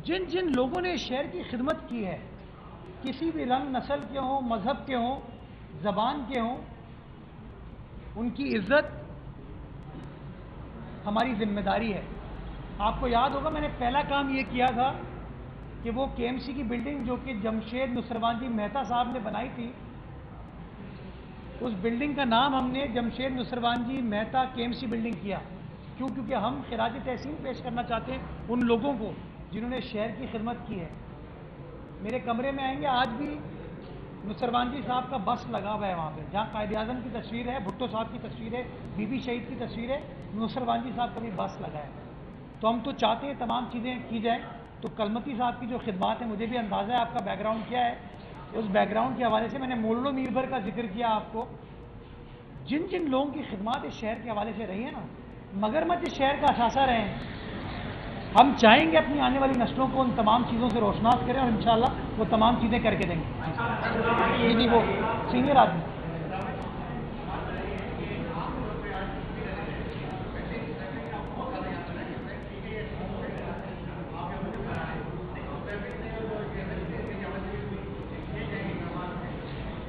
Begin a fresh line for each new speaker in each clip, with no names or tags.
جن جن لوگوں نے شہر کی خدمت کی ہے، کسی بھی رنگ نسل کے ہوں، مذہب کے ہوں، زبان کے ہوں، ان کی عزت ہماری ذمہ داری ہے۔ آپ کو یاد ہوگا میں نے پہلا کام یہ کیا تھا کہ وہ کے ایم سی کی بلڈنگ جو کہ جمشید نصروان جی مہتا صاحب نے بنائی تھی، اس بلڈنگ کا نام ہم نے جمشید نصروان جی مہتا کے ایم سی بلڈنگ کیا۔ کیوں؟ کیونکہ ہم خراج تحسین پیش کرنا چاہتے ہیں ان لوگوں کو جنہوں نے شہر کی خدمت کی ہے۔ میرے کمرے میں آئیں گے، آج بھی نصروان جی صاحب کا بس لگا ہوا ہے وہاں پہ، جہاں قائد اعظم کی تصویر ہے، بھٹو صاحب کی تصویر ہے، بی بی شہید کی تصویر ہے، نصروان جی صاحب کا بھی بس لگا ہے۔ تو ہم تو چاہتے ہیں تمام چیزیں کی جائیں۔ تو کلمتی صاحب کی جو خدمات ہیں، مجھے بھی اندازہ ہے آپ کا بیک گراؤنڈ کیا ہے، اس بیک گراؤنڈ کے حوالے سے میں نے مولو میر بھر کا ذکر کیا آپ کو۔ جن جن لوگوں کی خدمات اس شہر کے حوالے سے رہی ہیں نا، مگرمچھ اس شہر کا اثاثہ رہے ہیں۔ ہم چاہیں گے اپنی آنے والی نسلوں کو ان تمام چیزوں سے روشناس کریں، اور انشاءاللہ وہ تمام چیزیں کر کے دیں گے۔ جی وہ سینئر آدمی۔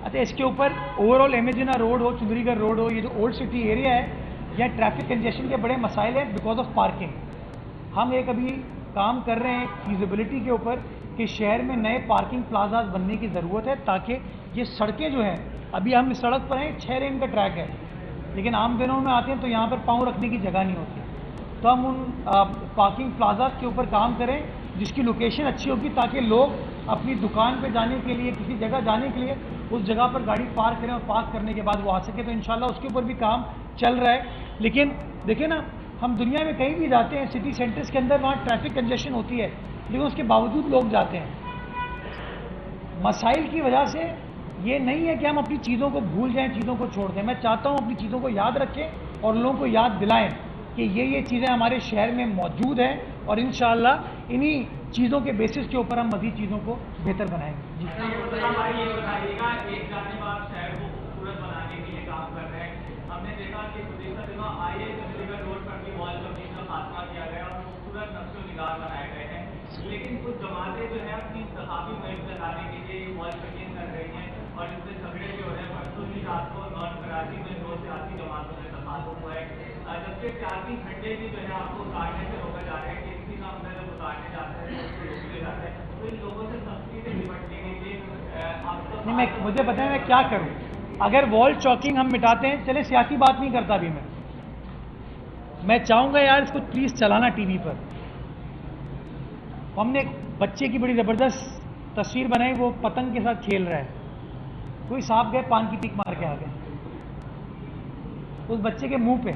اچھا، اس کے اوپر اوور آل ایمیجنا روڈ ہو، چندری گڑھ روڈ ہو، یہ جو اولڈ سٹی ایریا ہے، یہاں ٹریفک کنجیشن کے بڑے مسائل ہیں بیکاز آف پارکنگ۔ ہم ایک ابھی کام کر رہے ہیں فیزیبلٹی کے اوپر کہ شہر میں نئے پارکنگ پلازاز بننے کی ضرورت ہے، تاکہ یہ سڑکیں جو ہیں، ابھی ہم اس سڑک پر ہیں، 6 لین کا ٹریک ہے، لیکن عام دنوں میں آتے ہیں تو یہاں پر پاؤں رکھنے کی جگہ نہیں ہوتی۔ تو ہم ان پارکنگ پلازاز کے اوپر کام کریں جس کی لوکیشن اچھی ہوگی، تاکہ لوگ اپنی دکان پہ جانے کے لیے، کسی جگہ جانے کے لیے اس جگہ پر گاڑی پارک کریں، اور پارک کرنے کے بعد وہ آ سکے۔ تو انشاءاللہ اس کے اوپر بھی کام چل رہا ہے۔ لیکن دیکھیں نا، ہم دنیا میں کہیں بھی جاتے ہیں، سٹی سینٹرز کے اندر وہاں ٹریفک کنجیشن ہوتی ہے، لیکن اس کے باوجود لوگ جاتے ہیں۔ مسائل کی وجہ سے یہ نہیں ہے کہ ہم اپنی چیزوں کو بھول جائیں، چیزوں کو چھوڑ دیں۔ میں چاہتا ہوں اپنی چیزوں کو یاد رکھیں اور لوگوں کو یاد دلائیں کہ یہ چیزیں ہمارے شہر میں موجود ہیں، اور انشاءاللہ انہی چیزوں کے بیسس کے اوپر ہم مزید چیزوں کو بہتر بنائیں گے۔ جی
ایک جانب آپ شہر کو خوبصورت بنانے کے لیے کام کر رہے ہیں، ہم نے دیکھا کہ آئی اے چندری گڑھ روڈ پر بھی وال چاکنگ کا خاتمہ کیا گیا اور خوبصورت نقش و نگار بنائے گئے ہیں، لیکن کچھ جماعتیں جو ہے اپنی انتخابی مہم چلانے کے لیے وال چاکنگ کر رہی ہیں، اور اس سے جھگڑے جو ہے پرسوں ہی رات کو نارتھ کراچی میں 2 سیاسی جماعتوں سے تفاہم ہوا ہے، جبکہ سیاسی جھنڈے بھی جو ہے آپ کو اتارنے سے روکا جا رہا ہے کہ اسی کا اندر جب اتارنے جاتے ہیں اس کو روکے جاتے ہیں۔ تو ان لوگوں سے سختی سے نپٹنے کے لیے
مجھے بتائیں میں کیا کروں؟ اگر وال چاکنگ ہم مٹاتے ہیں، چلے سیاسی بات نہیں کرتا ابھی میں چاہوں گا یار اس کو پلیز چلانا ٹی وی پر۔ ہم نے ایک بچے کی بڑی زبردست تصویر بنائی، وہ پتنگ کے ساتھ کھیل رہا ہے، کوئی صاحب گئے پان کی ٹک مار کے آ گئے اس بچے کے منہ پہ۔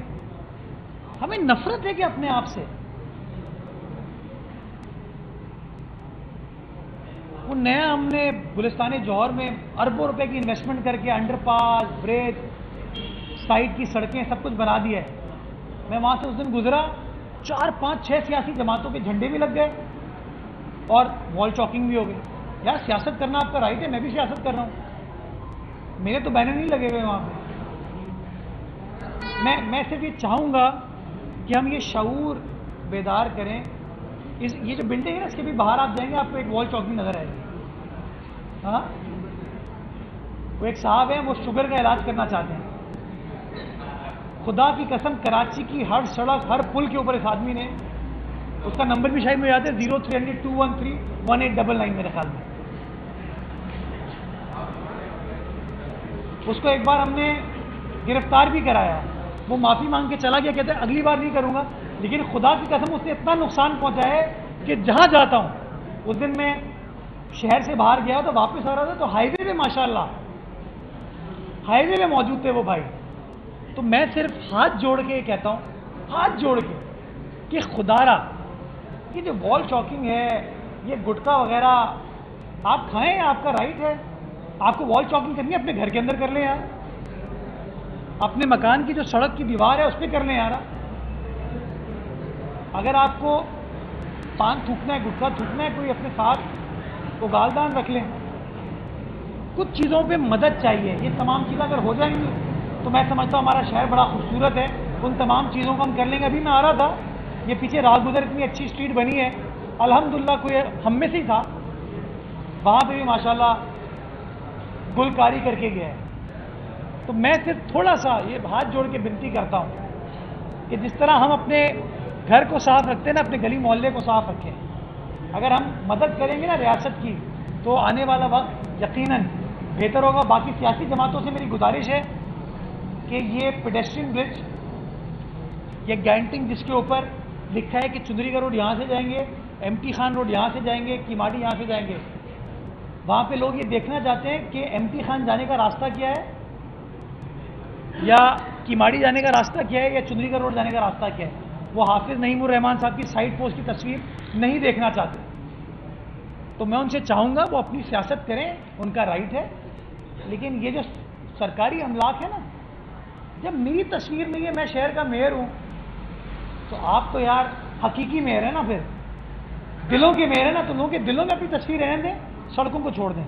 ہمیں نفرت ہے کہ اپنے آپ سے وہ نیا ہم نے گلستان جوہر میں اربوں روپے کی انویسٹمنٹ کر کے انڈر پاس، بریج، سائڈ کی سڑکیں سب کچھ بنا دیا ہے۔ میں وہاں سے اس دن گزرا، 4 5 6 سیاسی جماعتوں کے جھنڈے بھی لگ گئے اور وال چاکنگ بھی ہو گئی۔ یار سیاست کرنا آپ کا رائٹ ہے، میں بھی سیاست کر رہا ہوں، میرے تو بینر نہیں لگے ہوئے وہاں پہ۔ میں صرف یہ چاہوں گا کہ ہم یہ شعور بیدار کریں۔ یہ جو بلڈنگ ہے نا، اس کے بھی باہر آپ جائیں گے، آپ کو ایک وال چاکنگ نظر آئے گی۔ ہاں، وہ ایک صاحب ہیں، وہ شوگر کا علاج کرنا چاہتے ہیں۔ خدا کی قسم، کراچی کی ہر سڑک، ہر پل کے اوپر اس آدمی نے، اس کا نمبر بھی شاید مجھے یاد ہے، 0300 213 1899 میرے خیال میں۔ اس کو ایک بار ہم نے گرفتار بھی کرایا، وہ معافی مانگ کے چلا گیا، کہتے ہیں اگلی بار نہیں کروں گا، لیکن خدا کی قسم اس نے اتنا نقصان پہنچا ہے کہ جہاں جاتا ہوں، اس دن میں شہر سے باہر گیا تو واپس آ رہا تھا، تو ہائی وے پہ ماشاءاللہ ہائی وے پہ موجود تھے وہ بھائی۔ تو میں صرف ہاتھ جوڑ کے کہتا ہوں، ہاتھ جوڑ کے، کہ خدا را یہ جو وال چاکنگ ہے، یہ گٹکا وغیرہ آپ کھائیں، آپ کا رائٹ ہے، آپ کو وال چاکنگ کرنی ہے اپنے گھر کے اندر کر لیں یار، اپنے مکان کی جو سڑک کی دیوار ہے اس پہ کر لیں یار۔ اگر آپ کو پان تھوکنا ہے، گٹکا تھوکنا ہے، کوئی اپنے ساتھ وہ گالدان رکھ لیں۔ کچھ چیزوں پہ مدد چاہیے، یہ تمام چیزیں اگر ہو جائیں گی تو میں سمجھتا ہوں ہمارا شہر بڑا خوبصورت ہے۔ ان تمام چیزوں کو ہم کر لیں گے۔ ابھی میں آ رہا تھا، یہ پیچھے راہ گزر اتنی اچھی اسٹریٹ بنی ہے، अल्हम्दुलिल्लाह कोई हम में से ही था, वहाँ पे भी माशाल्लाह गुलकारी करके गया है। तो मैं सिर्फ थोड़ा सा ये हाथ जोड़ के विनती करता हूँ कि जिस तरह हम अपने घर को साफ रखते हैं ना, अपने गली मोहल्ले को साफ रखें। अगर हम मदद करेंगे ना रियासत की, तो आने वाला वक्त यकीनन बेहतर होगा। बाकी सियासी जमातों से मेरी गुजारिश है कि ये पेडेस्ट्रियन ब्रिज, ये गैंटिंग जिसके ऊपर लिखा है कि चुंदरी का रोड यहाँ से जाएंगे, एमटी खान रोड यहाँ से जाएंगे, किमाड़ी यहाँ से जाएंगे, वहाँ पे लोग ये देखना चाहते हैं कि एमटी खान जाने का रास्ता क्या है, या किमाड़ी जाने का रास्ता क्या है, या चुंदरी का रोड जाने का रास्ता क्या है। वो हाफिज नईमुर रहमान साहब की साइड पोस्ट की तस्वीर नहीं देखना चाहते। तो मैं उनसे चाहूँगा वो अपनी सियासत करें, उनका राइट है, लेकिन ये जो सरकारी अमलाक है ना, जब मेरी तस्वीर नहीं है, मैं शहर का मेयर हूँ, तो आप तो यार हकीकी मेयर है ना, फिर दिलों के मेयर है ना, तो लोगों के दिलों में अपनी तस्वीर रहने दें, सड़कों को छोड़ दें।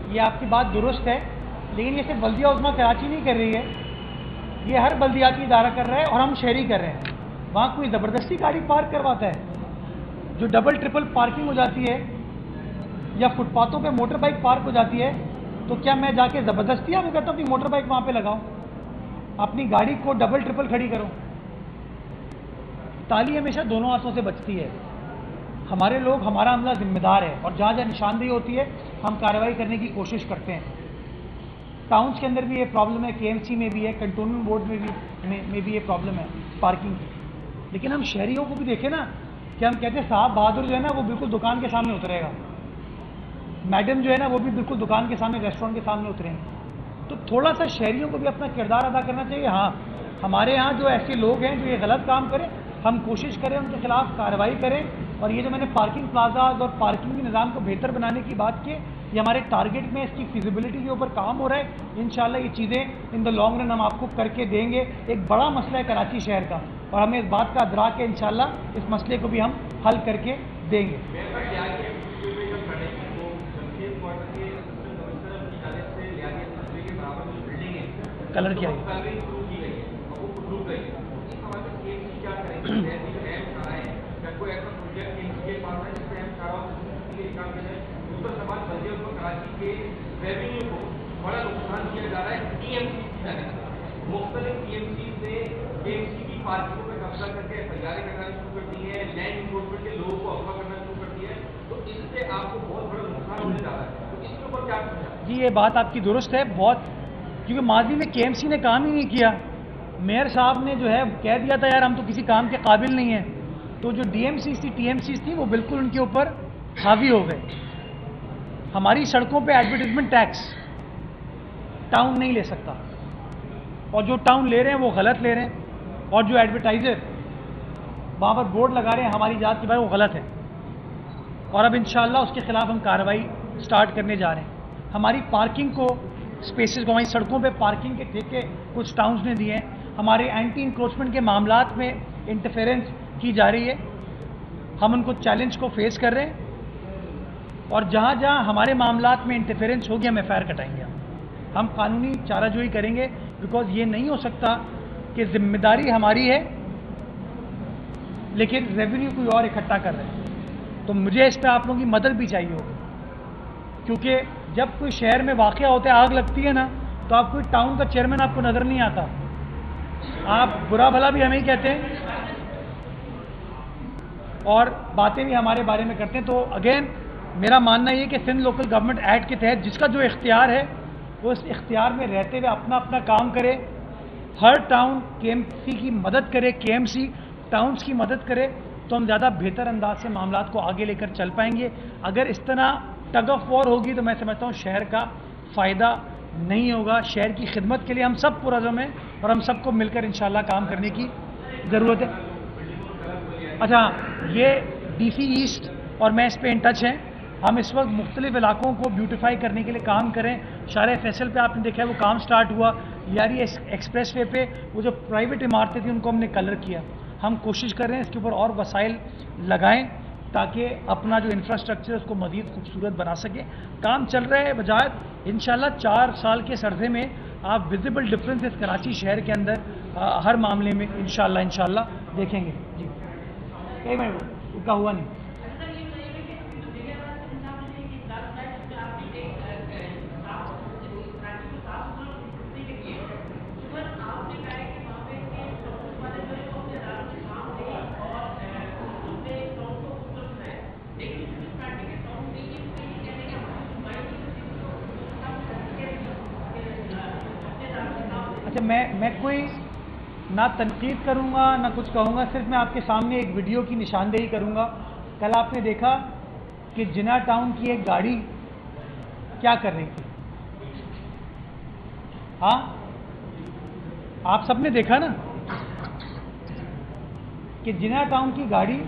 ये आपकी बात दुरुस्त है, लेकिन ये सिर्फ बल्दिया उज़्मा कराची नहीं कर रही है, ये हर बल्दियाती इदारा कर रहा है और हम शहरी कर रहे हैं। वहाँ कोई ज़बरदस्ती गाड़ी पार्क करवाता है, जो डबल ट्रिपल पार्किंग हो जाती है या फुटपाथों पे मोटर बाइक पार्क हो जाती है, तो क्या मैं जाके ज़बरदस्ती आपको कहता हूँ अपनी मोटर बाइक वहाँ पे लगाओ, अपनी गाड़ी को डबल ट्रिपल खड़ी करो? ताली हमेशा दोनों हाथों से बचती है। हमारे लोग, हमारा अमला जिम्मेदार है, और जहाँ जहाँ निशानदेही होती है हम कार्रवाई करने की कोशिश करते हैं। टाउन्स के अंदर भी ये प्रॉब्लम है, केएमसी में भी है, कंटोनमेंट बोर्ड में भी ये प्रॉब्लम है पार्किंग की। लेकिन हम शहरियों को भी देखें ना, कि हम कहते हैं साहब बहादुर जो है ना वो बिल्कुल दुकान के सामने उतरेगा, मैडम जो है ना वो भी बिल्कुल दुकान के सामने, रेस्टोरेंट के सामने उतरेंगे। तो थोड़ा सा शहरियों को भी अपना किरदार अदा करना चाहिए। हाँ, हमारे यहाँ जो ऐसे लोग हैं जो ये गलत काम करें, हम कोशिश करें उनके खिलाफ कार्रवाई करें। और ये जो मैंने पार्किंग प्लाजाज और पार्किंग के निज़ाम को बेहतर बनाने की बात की, ये हमारे टारगेट में, इसकी फिजिबिलिटी के ऊपर काम हो रहा है। इंशाल्लाह ये चीज़ें इन द लॉन्ग रन हम आपको करके देंगे। एक बड़ा मसला है कराची शहर का, और हमें इस बात का अदराक है, इंशाल्लाह इस मसले को भी हम हल करके देंगे। कलर क्या है?
बड़ा नुकसान किया जा रहा है टीएमसी से, मुख्तलिफ टीएमसी से केएमसी की पार्किंगों पर कब्जा करके एफआईआर करना शुरू कर दी है, लैंड इन्फोर्समेंट के लोगों को अगवा करना शुरू कर दी है। तो इससे आपको बहुत बड़ा नुकसान होने जा रहा है, तो इसके ऊपर क्या समझा?
जी, ये बात आपकी दुरुस्त है बहुत, क्योंकि माजी में केएमसी ने काम ही नहीं किया। मेयर साहब ने जो है कह दिया था यार हम तो किसी काम के काबिल नहीं हैं, तो जो डीएमसी थी, टीएमसी थी, वो बिल्कुल उनके ऊपर हावी हो गए। हमारी सड़कों पे एडवर्टाइजमेंट टैक्स टाउन नहीं ले सकता, और जो टाउन ले रहे हैं वो गलत ले रहे हैं, और जो एडवर्टाइज़र वहाँ पर बोर्ड लगा रहे हैं हमारी जात के बारे वो गलत है। और अब इंशाल्लाह उसके खिलाफ हम कार्रवाई स्टार्ट करने जा रहे हैं। हमारी पार्किंग को, स्पेसेस को, हमारी सड़कों पे पार्किंग के ठेके कुछ टाउन्स ने दिए हैं। हमारे एंटी इंक्रोचमेंट के मामलात में इंटरफेरेंस की जा रही है, हम उनको चैलेंज को फेस कर रहे हैं, और जहाँ जहाँ हमारे मामलात में इंटरफेरेंस होगी हम एफआईआर कटाएंगे। हम कानूनी चाराजोई करेंगे, बिकॉज ये नहीं हो सकता कि जिम्मेदारी हमारी है लेकिन रेवेन्यू कोई और इकट्ठा कर रहे हैं। तो मुझे इस पर आप लोगों की मदद भी चाहिए होगी, क्योंकि जब कोई शहर में वाक़या होता है, आग लगती है ना, तो आप कोई टाउन का चेयरमैन आपको नज़र नहीं आता, आप बुरा भला भी हमें ही कहते हैं और बातें भी हमारे बारे में करते हैं। तो अगेन मेरा मानना ये कि सिंध लोकल गवर्नमेंट एक्ट के तहत जिसका जो इख्तियार है वो इस इख्तियार में रहते हुए अपना अपना काम करे। हर टाउन केएमसी की मदद करे, केएमसी टाउन्स की मदद करे, तो हम ज़्यादा बेहतर अंदाज से मामलात को आगे लेकर चल पाएंगे। अगर इस तरह टग ऑफ वॉर होगी तो मैं समझता हूँ शहर का फ़ायदा नहीं होगा। शहर की खिदमत के लिए हम सब पुरज़म हैं और हम सबको मिलकर इंशाल्लाह काम करने की ज़रूरत है। अच्छा, ये DC ईस्ट और मैं इस पे इन टच हैं। हम इस वक्त मुख्तलिफ इलाकों को ब्यूटिफाई करने के लिए काम करें। शारे फैसल पे आपने देखा है वो काम स्टार्ट हुआ। यारी एक्सप्रेस वे पे वो जो प्राइवेट इमारतें थी उनको हमने कलर किया। हम कोशिश कर रहे हैं इसके ऊपर और वसाइल लगाएं ताकि अपना जो इंफ्रास्ट्रक्चर है उसको मज़ीद खूबसूरत बना सके। काम चल रहा है वजाहत। इंशाल्लाह 4 साल के सरदे में आप विजिबल डिफरेंसेस कराची शहर के अंदर हर मामले में इंशाल्लाह देखेंगे। जी, एक मिनट, उसका हुआ नहीं। अच्छा, मैं कोई ना तनकीद करूँगा ना कुछ कहूँगा, सिर्फ मैं आपके सामने एक वीडियो की निशानदेही करूँगा। कल आपने देखा कि जिना टाउन की एक गाड़ी क्या कर रही थी। हाँ, आप सबने देखा ना कि जिना टाउन की गाड़ी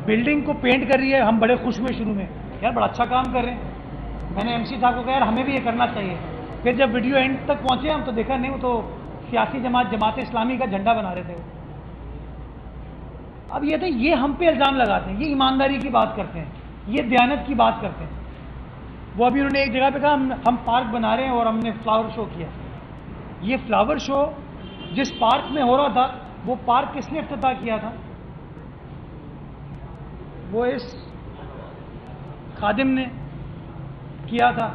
बिल्डिंग को पेंट कर रही है। हम बड़े खुश हुए शुरू में, यार बड़ा अच्छा काम कर रहे हैं। मैंने MC साहब को कहा यार हमें भी ये करना चाहिए। फिर जब वीडियो एंड तक पहुंचे हम तो देखा नहीं, वो तो सियासी जमात इस्लामी का झंडा बना रहे थे। अब ये हम पे इल्ज़ाम लगाते हैं, ये ईमानदारी की बात करते हैं, ये दयानत की बात करते हैं। वो अभी उन्होंने एक जगह पे कहा हम पार्क बना रहे हैं और हमने फ्लावर शो किया। ये फ्लावर शो जिस पार्क में हो रहा था वो पार्क किसने इफ्तिताह किया था? वो इस खादिम ने किया था।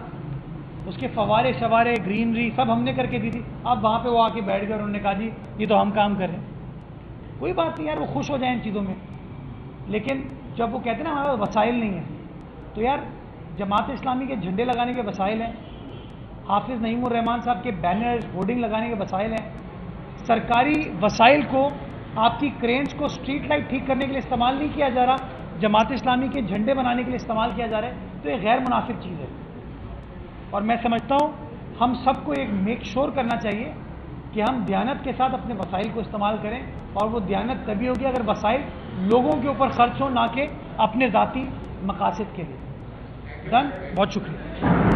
उसके फवारे शवारे ग्रीनरी सब हमने करके दी थी। अब वहाँ पे वो आके बैठ गए और उन्होंने कहा जी ये तो हम काम कर रहे हैं। कोई बात नहीं यार, वो खुश हो जाए इन चीज़ों में। लेकिन जब वो कहते हैं ना हमारा वसाइल नहीं है, तो यार जमात इस्लामी के झंडे लगाने के वसाइल हैं, हाफिज़ नईमुर रहमान साहब के बैनर होर्डिंग लगाने के वसाइल हैं। सरकारी वसाइल को आपकी क्रेन्स को स्ट्रीट लाइट ठीक करने के लिए इस्तेमाल नहीं किया जा रहा, जमात इस्लामी के झंडे बनाने के लिए इस्तेमाल किया जा रहा है, तो ये गैर मुनासिब चीज़ है। और मैं समझता हूँ हम सबको एक मेक श्योर करना चाहिए कि हम दयानत के साथ अपने वसाइल को इस्तेमाल करें, और वो दयानत तभी होगी अगर वसाइल लोगों के ऊपर खर्च हो, ना कि अपने ज़ाती मकासद के लिए। डन, बहुत शुक्रिया।